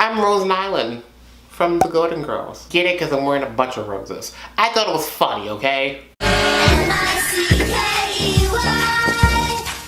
I'm Rose Island from the Golden Girls. Get it? Because I'm wearing a bunch of roses. I thought it was funny, okay?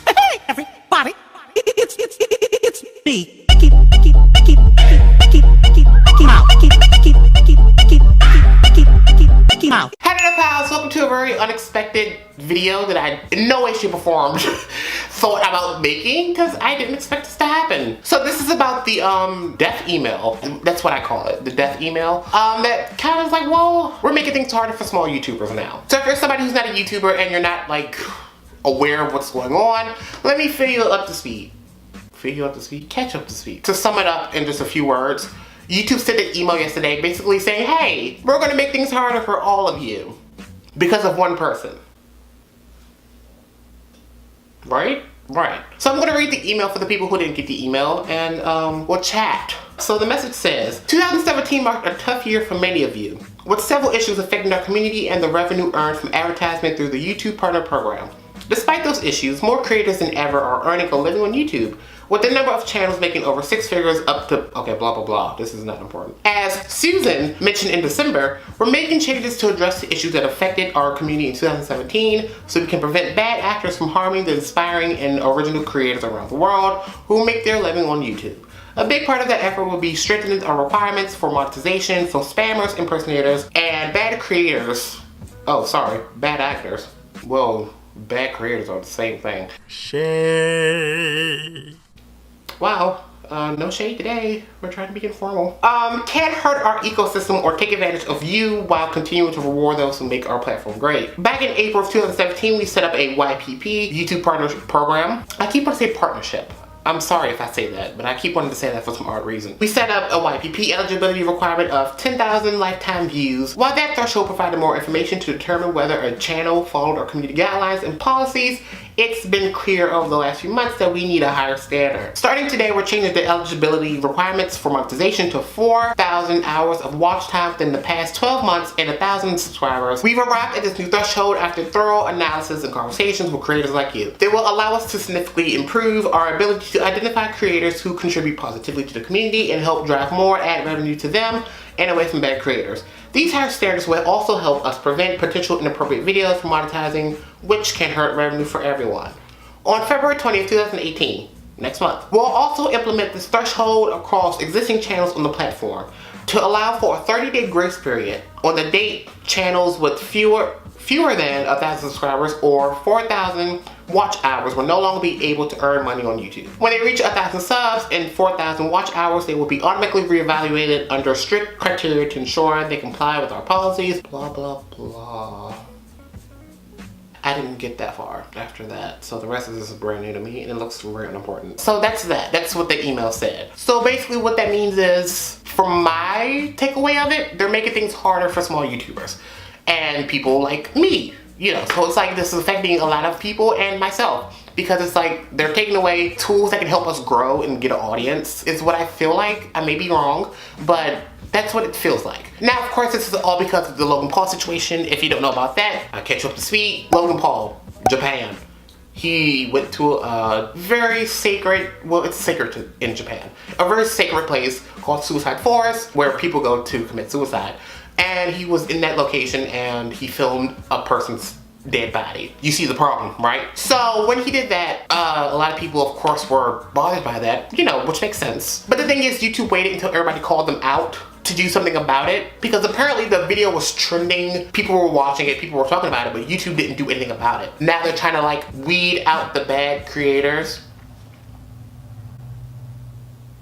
Hey, everybody! It's me. Hi there, pals. Welcome to a very unexpected video that I, in no way, shape, or form, thought about making because I didn't expect this to happen. So this is about the death email. That's what I call it, the death email. That kind of is like, well, we're making things harder for small YouTubers now. So if you're somebody who's not a YouTuber and you're not like aware of what's going on, let me fill you up to speed. Catch up to speed. To sum it up in just a few words, YouTube sent an email yesterday basically saying, hey, we're gonna make things harder for all of you because of one person. Right? Right. So I'm gonna read the email for the people who didn't get the email and we'll chat. So the message says, 2017 marked a tough year for many of you, with several issues affecting our community and the revenue earned from advertisement through the YouTube Partner Program. Despite those issues, more creators than ever are earning a living on YouTube, with the number of channels making over 6 figures up to, okay, blah, blah, blah. This is not important. As Susan mentioned in December, we're making changes to address the issues that affected our community in 2017 so we can prevent bad actors from harming the inspiring and original creators around the world who make their living on YouTube. A big part of that effort will be strengthening our requirements for monetization so spammers, impersonators, and bad creators, bad actors, well, bad creators are the same thing. Shade. Wow, no shade today. We're trying to be informal. Can't hurt our ecosystem or take advantage of you while continuing to reward those who make our platform great. Back in April of 2017, we set up a YPP, YouTube Partnership Program. I keep wanting to say partnership. I'm sorry if I say that, but I keep wanting to say that for some odd reason. We set up a YPP eligibility requirement of 10,000 lifetime views. While that threshold provided more information to determine whether a channel followed our community guidelines and policies, it's been clear over the last few months that we need a higher standard. Starting today, we're changing the eligibility requirements for monetization to 4,000 hours of watch time within the past 12 months and 1,000 subscribers. We've arrived at this new threshold after thorough analysis and conversations with creators like you. They will allow us to significantly improve our ability to identify creators who contribute positively to the community and help drive more ad revenue to them and away from bad creators. These higher standards will also help us prevent potential inappropriate videos from monetizing, which can hurt revenue for everyone. On February 20th, 2018, next month, we'll also implement this threshold across existing channels on the platform to allow for a 30-day grace period on the date channels with fewer than 1,000 subscribers or 4,000 watch hours will no longer be able to earn money on YouTube. When they reach 1,000 subs and 4,000 watch hours, they will be automatically reevaluated under strict criteria to ensure they comply with our policies, blah, blah, blah. I didn't get that far after that, so the rest of this is brand new to me and it looks very unimportant. So that's that. That's what the email said. So basically what that means is, from my takeaway of it, they're making things harder for small YouTubers and people like me, you know. So it's like this is affecting a lot of people and myself because it's like they're taking away tools that can help us grow and get an audience is what I feel like. I may be wrong, but that's what it feels like. Now, of course, this is all because of the Logan Paul situation. If you don't know about that, I'll catch you up to speed. Logan Paul, Japan. He went to a very sacred, well, it's sacred in Japan, a very sacred place called Suicide Forest where people go to commit suicide. And he was in that location and he filmed a person's dead body. You see the problem, right? So when he did that, a lot of people, of course, were bothered by that, you know, which makes sense. But the thing is, YouTube waited until everybody called them out to do something about it because apparently the video was trending, people were watching it, people were talking about it, but YouTube didn't do anything about it. Now they're trying to like weed out the bad creators.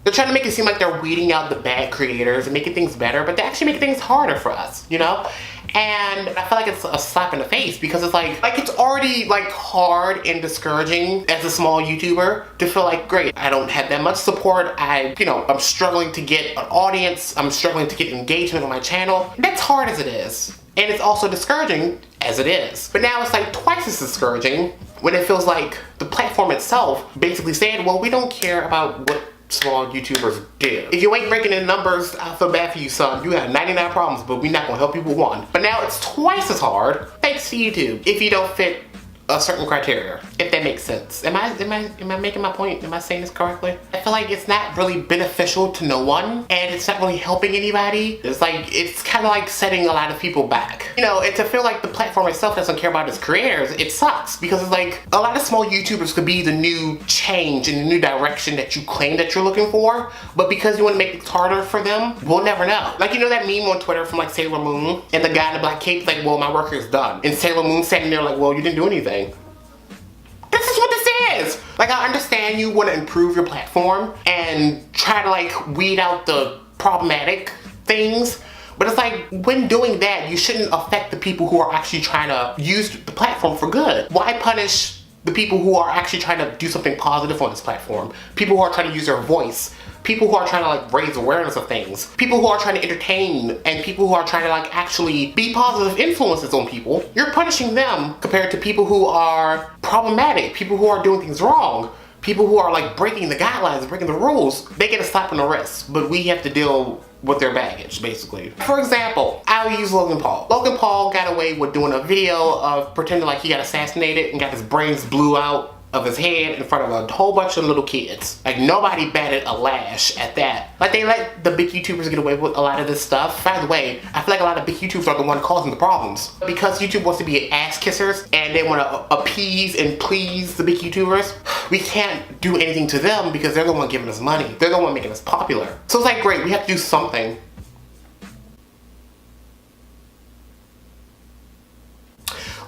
They're trying to make it seem like they're weeding out the bad creators and making things better, but they actually make things harder for us, you know? And I feel like it's a slap in the face because it's like it's already like hard and discouraging as a small YouTuber to feel like, great, I don't have that much support. I'm struggling to get an audience. I'm struggling to get engagement on my channel. That's hard as it is. And it's also discouraging as it is. But now it's like twice as discouraging when it feels like the platform itself basically saying, well, we don't care about what small YouTubers do. If you ain't breaking in numbers, I feel bad for you, son. You have 99 problems, but we're not gonna help you with one. But now it's twice as hard, thanks to YouTube, if you don't fit a certain criteria, if that makes sense. Am I making my point? Am I saying this correctly? I feel like it's not really beneficial to no one, and it's not really helping anybody. It's like, it's kind of like setting a lot of people back. You know, and to feel like the platform itself doesn't care about its creators, it sucks, because it's like, a lot of small YouTubers could be the new change and the new direction that you claim that you're looking for, but because you want to make it harder for them, we'll never know. Like, you know that meme on Twitter from like Sailor Moon, and the guy in the black cape's like, well, my work is done. And Sailor Moon standing there like, well, you didn't do anything. This is what this is! Like, I understand you want to improve your platform and try to like weed out the problematic things, but it's like, when doing that, you shouldn't affect the people who are actually trying to use the platform for good. Why punish the people who are actually trying to do something positive on this platform? People who are trying to use their voice. People who are trying to like raise awareness of things. People who are trying to entertain, and people who are trying to like actually be positive influences on people. You're punishing them compared to people who are problematic, people who are doing things wrong, people who are like breaking the guidelines, breaking the rules. They get a slap on the wrist, but we have to deal with their baggage, basically. For example, I'll use Logan Paul. Logan Paul got away with doing a video of pretending like he got assassinated and got his brains blew out of his head in front of a whole bunch of little kids. Like, nobody batted a lash at that. Like, they let the big YouTubers get away with a lot of this stuff. By the way, I feel like a lot of big YouTubers are the one causing the problems. Because YouTube wants to be ass kissers and they want to appease and please the big YouTubers, we can't do anything to them because they're the one giving us money. They're the one making us popular. So it's like, great, we have to do something.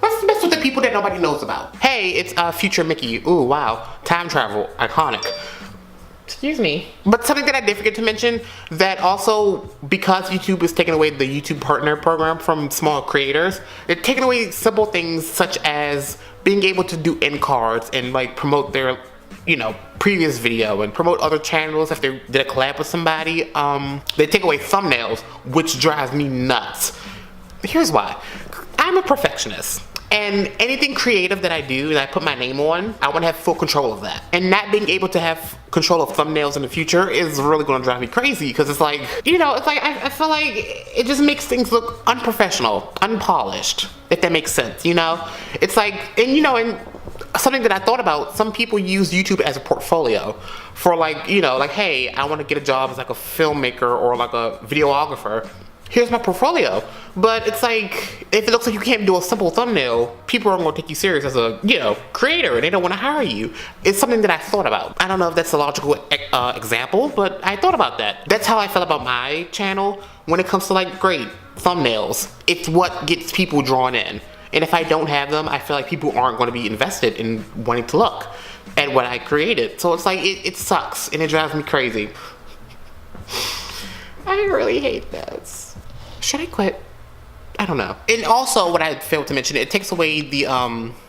Let's mess with the people that nobody knows about. Hey, it's future Mickey. Ooh, wow. Time travel. Iconic. Excuse me. But something that I did forget to mention, that also, because YouTube is taking away the YouTube Partner program from small creators, they're taking away simple things such as being able to do end cards and like promote their, you know, previous video and promote other channels if they did a collab with somebody. They take away thumbnails, which drives me nuts. Here's why. I'm a perfectionist. And anything creative that I do that I put my name on, I want to have full control of that. And not being able to have control of thumbnails in the future is really going to drive me crazy, because it's like, you know, it's like, I feel like it just makes things look unprofessional, unpolished, if that makes sense, you know? It's like, and you know, and something that I thought about, some people use YouTube as a portfolio for like, you know, like, hey, I want to get a job as like a filmmaker or like a videographer. Here's my portfolio. But it's like, if it looks like you can't do a simple thumbnail, people aren't going to take you serious as a, you know, creator, and they don't want to hire you. It's something that I thought about. I don't know if that's a logical example, but I thought about that. That's how I feel about my channel when it comes to like, great, thumbnails. It's what gets people drawn in. And if I don't have them, I feel like people aren't going to be invested in wanting to look at what I created. So it's like, it sucks, and it drives me crazy. I really hate this. Should I quit? I don't know. And also, what I failed to mention, it takes away the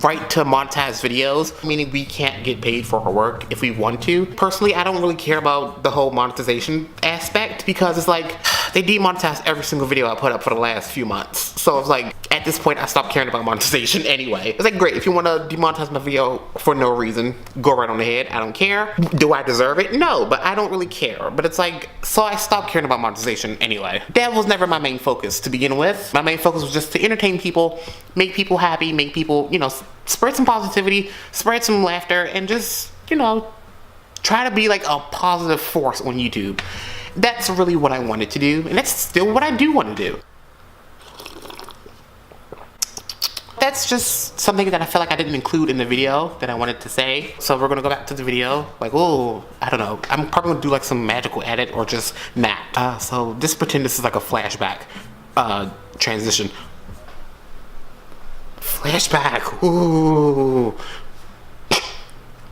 right to monetize videos, meaning we can't get paid for our work if we want to. Personally, I don't really care about the whole monetization aspect, because it's like, they demonetize every single video I put up for the last few months. So it's like, at this point, I stopped caring about monetization anyway. It's like, great, if you want to demonetize my video for no reason, go right on ahead. I don't care. Do I deserve it? No, but I don't really care. But it's like, so I stopped caring about monetization anyway. That was never my main focus to begin with. My main focus was just to entertain people, make people happy, make people, you know, spread some positivity, spread some laughter, and just, you know, try to be like a positive force on YouTube. That's really what I wanted to do, and that's still what I do want to do. That's just something that I feel like I didn't include in the video that I wanted to say. So we're gonna go back to the video. Like, oh, I don't know. I'm probably gonna do like some magical edit or just not. So just pretend this is like a flashback transition. Flashback. Ooh.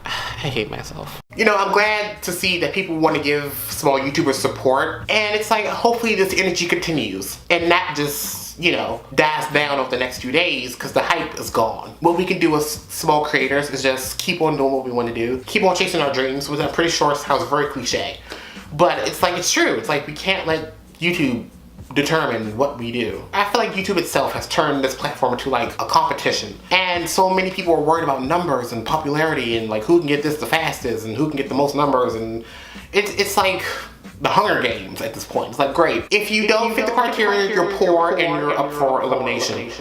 I hate myself. You know, I'm glad to see that people want to give small YouTubers support, and it's like, hopefully this energy continues and not just, you know, dies down over the next few days because the hype is gone. What we can do as small creators is just keep on doing what we want to do, keep on chasing our dreams, which I'm pretty sure sounds very cliche, but it's like, it's true. It's like, we can't let YouTube determine what we do. I feel like YouTube itself has turned this platform into like a competition, and so many people are worried about numbers and popularity and like who can get this the fastest and who can get the most numbers, and it's like the Hunger Games at this point. It's like, great, if you don't fit the criteria, you're poor and you're up for elimination.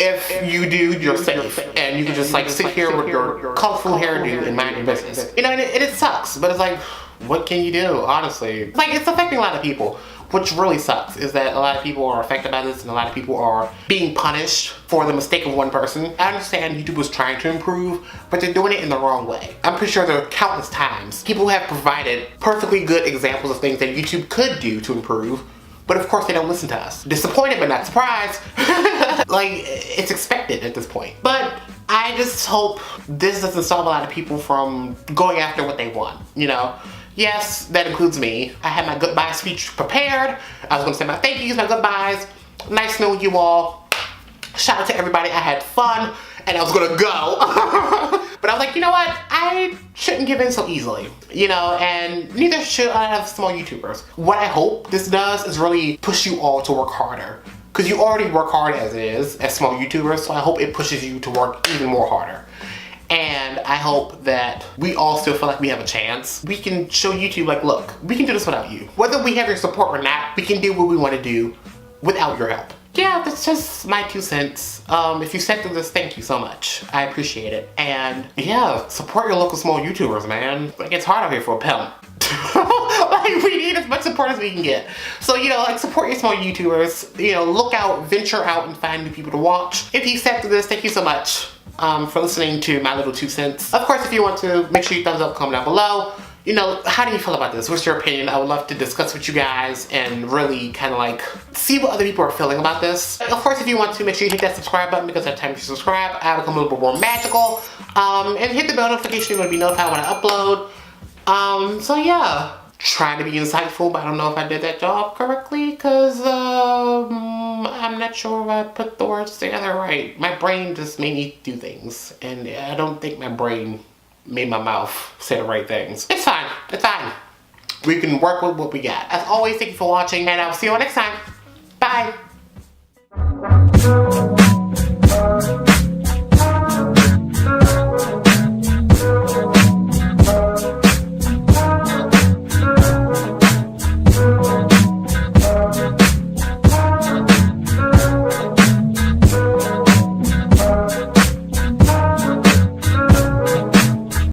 If you do, you're safe, and you can just like sit here with your colorful hairdo and mind your business. You know, and it sucks, but it's like, what can you do, honestly? Like, it's affecting a lot of people. Which really sucks is that a lot of people are affected by this and a lot of people are being punished for the mistake of one person. I understand YouTube was trying to improve, but they're doing it in the wrong way. I'm pretty sure there are countless times people have provided perfectly good examples of things that YouTube could do to improve, but of course they don't listen to us. Disappointed but not surprised. Like, it's expected at this point. But I just hope this doesn't stop a lot of people from going after what they want, you know? Yes, that includes me. I had my goodbye speech prepared. I was gonna say my thank yous, my goodbyes. Nice knowing you all. Shout out to everybody. I had fun and I was gonna go. But I was like, you know what? I shouldn't give in so easily, you know, and neither should a lot of small YouTubers. What I hope this does is really push you all to work harder. Because you already work hard as is, as small YouTubers, so I hope it pushes you to work even more harder. And I hope that we all still feel like we have a chance. We can show YouTube like, look, we can do this without you. Whether we have your support or not, we can do what we want to do without your help. Yeah, that's just my 2 cents. If you sent through this, thank you so much. I appreciate it. And yeah, support your local small YouTubers, man. Like, it's hard out here for a pimp. Like, we need as much support as we can get. So, you know, like, support your small YouTubers. You know, look out, venture out and find new people to watch. If you sat through this, thank you so much for listening to my little 2 cents. Of course, if you want to, make sure you thumbs up, comment down below. You know, how do you feel about this? What's your opinion? I would love to discuss with you guys and really kind of like see what other people are feeling about this. Of course, if you want to, make sure you hit that subscribe button because every time you subscribe, I become a little bit more magical. And hit the bell notification to be notified when I upload. So yeah, trying to be insightful, but I don't know if I did that job correctly because I'm not sure if I put the words together right. My brain just made me do things, and I don't think my brain made my mouth say the right things. It's fine. It's fine. We can work with what we got. As always, thank you for watching, and I will see you all next time. Bye.